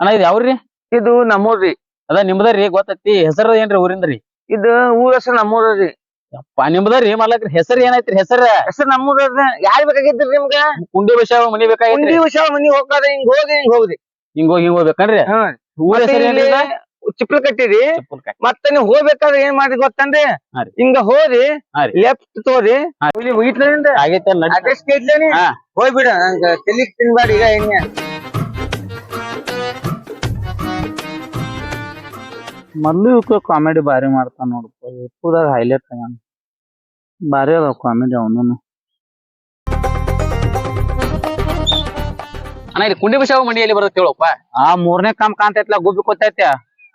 ಅಣ್ಣ ಇದು ಯಾವ್ರಿ? ಇದು ನಮ್ಮೂರ್ರಿ. ಅದ ನಿಮ್ದರಿ ಗೊತ್ತೈತಿ. ಹೆಸರು ಏನ್ರಿ ಊರಿಂದ್ರಿ? ಇದು ಊರ ಹೆಸರು ನಮ್ಮೂರ್ರಿ. ಯಪ್ಪಾ ನಿಮ್ದರಿ ಮಾಲಕ್ರಿ. ಹೆಸರು ಏನೈತ್ರಿ? ಹೆಸರು ನಮ್ಮೂರ್ರಿ. ಯಾರ್ ಬೇಕಾಗಿದ್ರಿ ನಿಮ್ಗ? ಕುಂಡಿ ಬಸಾವ ಮನಿ ಬೇಕಾಗಿತ್ರಿ. ಕುಂಡಿ ವಿಷಯ ಮನಿ ಹೋಗ್ತಾರ ಹಿಂಗ್ ಹೋಗ್ರಿ ಹಿಂಗ್ ಹೋಗ್ಬೇಕನ್ರಿ? ಊರ ಹೆಸರು ಏನ್ರಿ? ಚಿಪ್ಪಲ್ ಕಟ್ಟಿರಿ. ಮತ್ತ ನೀವ್ ಹೋಗ್ಬೇಕಾದ್ರೆ ಏನ್ ಮಾಡಿ ಗೊತ್ತನ್ರಿ? ಹಿಂಗ ಹೋರಿ ಲೆಫ್ಟ್ ತೋರಿ ಆಗೈತೆ ಹೋಗ್ಬಿಡ. ನಂಗ ತಲಿ ತಿನ್ಬಾಡಿ ಈಗ ಎಣ್ಣೆ. ಮೊದ್ಲು ಕಾಮಿಡಿ ಬಾರಿ ಮಾಡ್ತಾನ ನೋಡಪ್ಪ. ಎಪ್ಪುದಾಗ ಹೈಲೈಟ್ ತಗೊಂಡ್ ಬಾರಿ ಅದಾವ ಕಾಮಿಡಿ ಅವನು. ಅಣ್ಣ ಇದು ಕುಂಡಿ ಬಸಾವ ಮನಿ ಎಲ್ಲಿ ಬರುತ್ತೆ ಹೇಳಪ್ಪ? ಆ 3ನೇ ಕಾಮ್ ಕಾಣ್ತೈತ್ಲ ಗುಬ್ಬಿ ಕೂತೈತೆ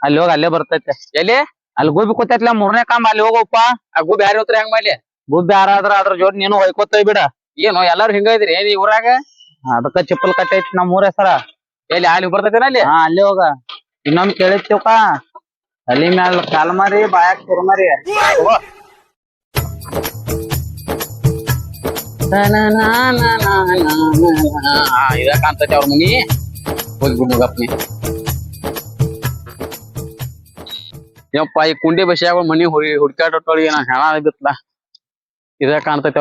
ಅಲ್ಲಿ ಹೋಗಿ ಅಲ್ಲೇ ಬರ್ತೈತೆ. ಎಲ್ಲಿ? ಅಲ್ಲಿ ಗುಬ್ಬಿ ಕೂತೈತ್ಲ 3ನೇ ಕಾಮ್ ಅಲ್ಲಿ ಹೋಗಪ್ಪ. ಆ ಗುಬ್ಬಿ ಯಾರ ಹತ್ರ ಹೆಂಗ್ ಮಾಡ್ಲಿ? ಗುಬ್ಬಿ ಯಾರಾದ್ರ ಅದ್ರ ಜೋಡಿ ನೀನು ಹೊಯ್ಕೋತೋಯ್ ಬಿಡ. ಏನು ಎಲ್ಲಾರು ಹಿಂಗ ಇದ್ರಿ ಏನ್ ಈ ಊರಾಗ? ಅದಕ್ಕ ಚಿಪ್ಪಲ್ ಕಟ್ಟೈತಿ ನಮ್ ಊರ ಹೆಸರ. ಎಲ್ಲಿ ಅಲ್ಲಿ ಬರ್ತೈತೇನ ಅಲ್ಲಿ? ಹಾ ಅಲ್ಲಿ ಹೋಗ. ಇನ್ನೊಮ್ಮೆ ಕೇಳಿತ್ತೀವಕ್ಕ ತಲಿ ಮ್ಯಾಲ ಕಾಲ್ ಮಾರಿ ಬಾಯಾಗ ಸುರ್ಮರಿ. ಇದ ಕಾಣ್ತೈತಿ ಅವ್ರ ಮನಿ. ಹೋಗ್ಬಿಡ್ ಗಪ್ನಿ. ಯಪ್ಪ ಈ ಕುಂಡಿ ಬಸಾವ ಮನಿ ಹುಡ್ಕಾಟೊಳಿ ಏನ ಹೆಣ ಬಿತ್ತಲ. ಇದ ಕಾಣ್ತೈತಿ.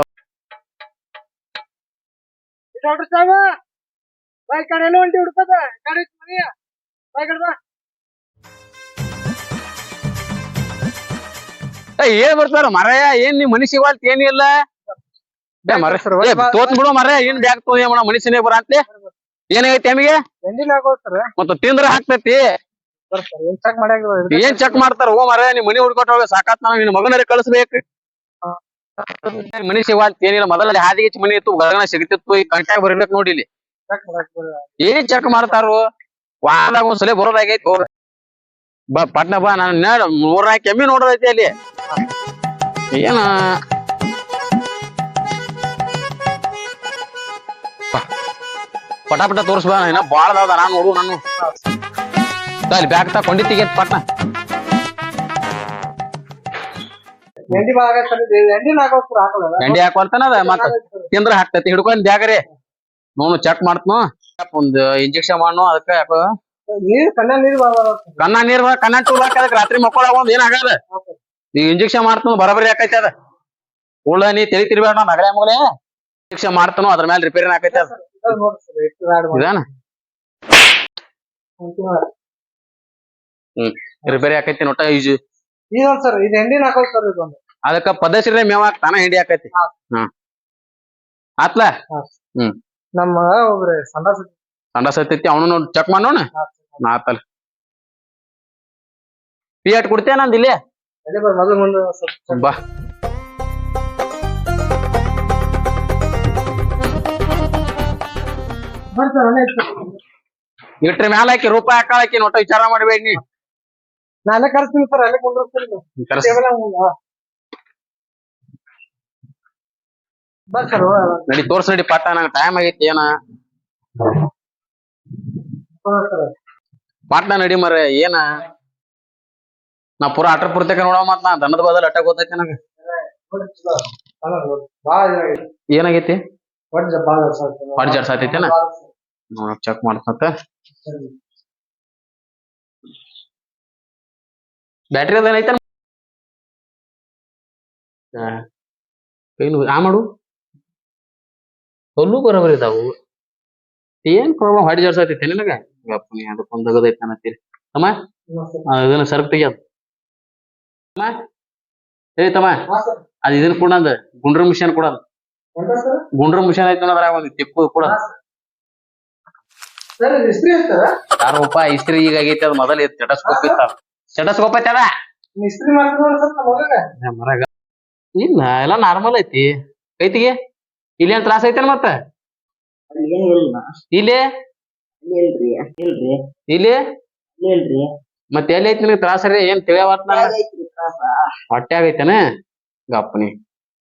ಏನ್ ಬರ್ತಾರ ಮರಯ? ಏನ್ ನೀವ್ ಮನಿ ಸಿಗಲ್ತ ಏನಿಲ್ಲ ತೋತ್ ಬಿಡು ಮರಯ. ಏನ್ ಬ್ಯಾಗ್ ತೋಯ ಮನುಷ್ಯನೇ ಬರ ಅಂತಲಿ ಏನಾಗೈತಿ ನಮಗೆ? ಮತ್ತ ತಿಂದ್ರ ಹಾಕ್ತೈತಿ. ಏನ್ ಚೆಕ್ ಮಾಡ್ತಾರ? ಓ ಮರಯ ನಿಮ್ ಮನಿ ಹುಡ್ಕೊಟ್ಟ ಸಾಕಾತ್. ನಾವ್ ನಿನ್ ಮಗನರಿ ಕಳಿಸ್ಬೇಕು. ಮನಿ ಸಿಗಲ್ತ ಏನಿಲ್ಲ. ಮೊದಲ ಹಾದಿಗೆ ಮನಿ ಇತ್ತು, ಗಗನ ಸಿಗತಿತ್ತು. ಈ ಕಂಟ್ಯಾಗ ಬರ್ಬೇಕು ನೋಡಿ ಇಲ್ಲಿ. ಏನ್ ಚೆಕ್ ಮಾಡ್ತಾರು? ವಾರದಾಗ ಒಂದ್ಸಲ ಬರೋದಾಗೈತಿ. ಹೋಗ ಪಟ್ನ ಬಾ. ನಾನ್ 3-4 ಎಮ್ಮಿ ನೋಡೋದೈತಿ ಅಲ್ಲಿ. ಏನ ಪಟಾಪಟ ತೋರ್ಸ್ಬಾ. ಇನ್ನ ಬಾಳ ಅದ ನಾನ್ ನೋಡು. ನಾನು ಅಲ್ಲಿ ಬ್ಯಾಗ್ ತಗೊಂಡಿತ್ತೀಗ ಪಟ್ನ. ಎಂಡಿ ಹಾಕೋಲ್ತಾನದ ಮತ್ತ ತಿಂದ್ರ ಹಾಕ್ತೈತಿ. ಹಿಡ್ಕೊಂಡ್ ಬ್ಯಾಗ್ರಿ ನೋನು ಚೆಕ್ ಮಾಡ್ತನು. ಒಂದ್ ಇಂಜೆಕ್ಷನ್ ಮಾಡ್ನು. ಅದಕ್ಕ ಯಾಕೋ ಕಣ್ಣ ನೀರ್ ಕಣ್ಣ ಟೂಲ್ ಹಾಕದಕ್ ರಾತ್ರಿ ಮಕ್ಕಳಾಗ ಒಂದ್ ಏನ್ ಆಗಲ್ಲ. ಈಗ ಇಂಜೆಕ್ಷನ್ ಮಾಡ್ತನು ಬರಬರಿ ಹಾಕೈತಿ. ಅದ ಉಳ್ಳ ನೀ ತಲಿ ತಿರ್ಬೇಡ ಮಗಳೇ ಮಗಳೇ. ಇಂಜೆಕ್ಷನ್ ಮಾಡ್ತನು ಅದ್ರ ಮೇಲೆ ರಿಪೇರಿ ಹಾಕೈತಿ. ಅದ ಇದಾನ ರಿಪೇರಿ ಹಾಕೈತಿ ನೋಟ. ಅದಕ್ಕ ಪದಸಿರ ಮೇವ ತಾನ ಹಿಂಡಿ ಹಾಕೈತಿ. ಆತ್ಲ ನಮ್ಮ ಒಬ್ರಿ ಸಂಡಾಸ್ ಹತ್ತೈತಿ. ಅವನು ನೋಡಿ ಚೆಕ್ ಮಾಡೋಣ. ಆತಲ್ ಪಿಯಟ್ ಕೊಡ್ತೇನ ನಂದ್ ಇಲ್ಲಿ ಬಾ. ಇಟ್ರ ಮ್ಯಾಲ ಹಾಕಿ ರೂಪಾಯಿ ಹಾಕಾಕಿ ನೋಟ ವಿಚಾರ ಮಾಡ್ಬೇಡಿ ನೀ. ನಾನೇ ಕರ್ಸ್ತೀನಿ ಸರ್. ಅಲ್ಲೇ ಕುಂಡ್ರಸ್ತೀನಿ. ನಡಿ ತೋರ್ಸ್ ನಡಿ ಪಟ್ಟ. ನಂಗೆ ಟೈಮ್ ಆಗೈತಿ. ಏನ ಪಾಟ್ನ ನಡಿ ಮರ. ಏನ ನಾ ಪೂರಾ ಅಟ್ರ ಪುರ್ತಕ ನೋಡೋ ಮತ್ ನಾ ದನದ ಬದಲ್ ಅಟ್ಟ ಗೊತ್ತೈತಿ ನನಗ. ಏನಾಗೈತಿ? ಹೊಡ್ ಜಡ್ಸಾತೈತೇನ? ನೋಡ ಚೆಕ್ ಮಾಡ್ತಂತ. ಬ್ಯಾಟ್ರಿ ಅದ ಏನೈತ? ಆ ಮಾಡು ಹೊಲ್ಲು ಬರೋಬರಿ ಇದಾವು. ಏನ್ ಪ್ರಾಬ್ಲಮ್? ಹೊಡಿ ಜಡ್ಸಾತೈತಿ ನಿನಗ? ನೀ ಅದಕ್ಕೊಂದ್ ಆಗದೈತಿ ಅನ್ನತ್ತೀರಿ ತಮ್ಮ. ಇದನ್ನ ಸರ್ಪ್ ತೆಗಿಯೋದು ತಮ್ಮ. ಏ ತಮ್ಮ ಅದ್ ಇದನ್ ಕೊಡಂದ ಗುಂಡ್ರ ಮಿಷನ್ ಕೊಡೋದು. ಗುಂಡ್ರ ಮಿಷನ್ ಐತಿ ನೋಡ್ರ ಒಂದ್ ತಿಪ್ಪು ಕೊಡೋದು. ಯಾರಪ್ಪ ಇಸ್ತ್ರಿ ಈಗ ಆಗೈತಿ. ಅದ್ ಮೊದಲ ಸ್ಟೆಟಸ್ಕೋಪ್ ಇತ್ತ. ಸ್ಟೆಟಸ್ಕೋಪ್ ಐತಿ ಅದ ಮರಗ. ಇಲ್ಲ ಎಲ್ಲಾ ನಾರ್ಮಲ್ ಐತಿ. ಕೈತಿಗೆ ಇಲ್ಲಿ ಏನ್ ತ್ರಾಸ ಐತೇನ? ಮತ್ತ ಇಲ್ಲಿ ಇಲ್ಲಿ ಮತ್ತೆ ಎಲ್ಲಿ ಐತಿ ನಿನಗೆ ತ್ರಾಸ? ಏನ್ ತಿಳಿಯವತ್ ಹೊಟ್ಟೆ ಆಗೈತೇನ? ಗಪ್ಪನಿ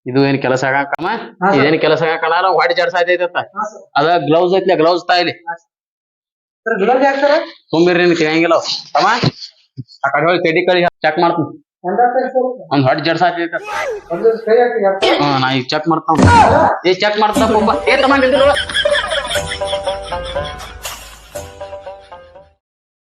ಇದು ಏನ್ ಕೆಲಸ ಆಗಾಕಮ್ಮ? ಇದೇನ್ ಕೆಲಸ ಆಗಾಕಲ್ಲ. ಹೊಡಿ ಜಡ್ಸಾತೈತ. ಅದ ಗ್ಲೌಸ್ ಐತ್ಲ, ಗ್ಲೌಸ್ ತಾ ಇಲ್ಲಿ ತುಂಬಿರಿ. ನಿನ್ ತಿಳಿಯಂಗಿಲ್ಲ ತಮ್ಮ. ಆ ಕಡೆ ಹೋಗಿ ಕಡಿ ಕಳಿ ಚೆಕ್ ಮಾಡ್ತೀನಿ. ಒಂದ್ ಹೊಡಿ ಜಡ್ಸಾತೈತ. ನಾ ಈಗ ಚೆಕ್ ಮಾಡ್ತಾವ. ಏ ಚೆಕ್ ಮಾಡ್ತಾ ಏ ತಮ್ಮ.